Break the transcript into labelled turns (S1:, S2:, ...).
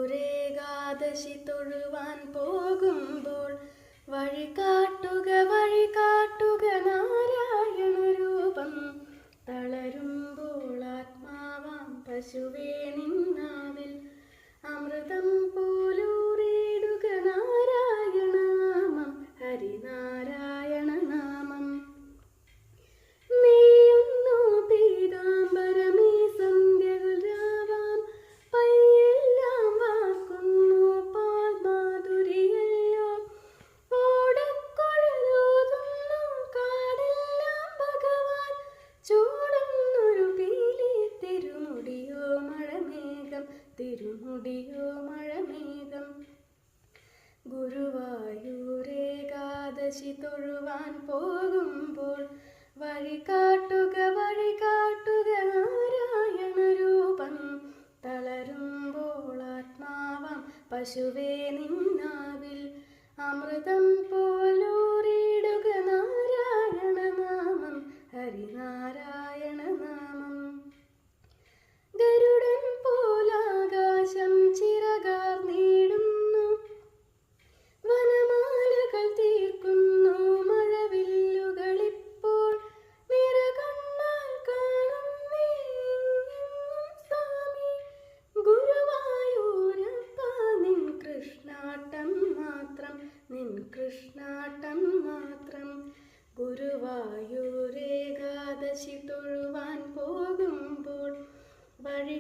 S1: ഗുരുവായൂരേകാദശി തൊഴുവാൻ പോകുമ്പോൾ വഴി കാട്ടുക നാരായണ രൂപം. തളരുമ്പോൾ ആത്മാവാം പശുവേ നിന്നാവിൽ അമൃതം പോലൂറിയിടുക നാരായണ നാമം, ഹരിനാരായണ നാമം. നെയ്യുന്നു പീതാംബരമീ സന്ധ്യകൾ രാവാം, പയ്യെല്ലാം വാർക്കുന്നു പാൽ മാധുരിയല്ലോ. ഓടക്കുഴലൂതുന്നു കാടെല്ലാം ഭഗവാൻ, ചൂടുന്നൊരു പീലി തിരുമുടിയോ മഴമേഘം, തിരുമുടിയോ മഴമേഘം. ഗുരുവായൂരേകാദശി തൊഴുവാൻ പോകുമ്പോൾ വഴി കാട്ടുക നാരായണ രൂപം. തളരുമ്പോൾ ആത്മാവാം പശുവേ നിന്നാവിൽ അമൃതം പോലൂറിയിടുക നാരായണ നാമം, ഹരിനാരായണ നാമം. ഗരുഡൻ പോലാകാശം ചിറകാർന്നിടുന്നു, വനമാലകൾ തീർക്കുന്നു മഴവില്ലുകളിപ്പോൾ. നിറകണ്ണാൽ കാണുന്നേ സ്വാമി ഗുരുവായൂരപ്പ, നിൻ കൃഷ്ണാട്ടം മാത്രം, നിൻ കൃഷ്ണാട്ടം മാത്രം. ഗുരുവായൂരേകാദശി തൊഴുവാൻ പോകുമ്പോൾ വഴി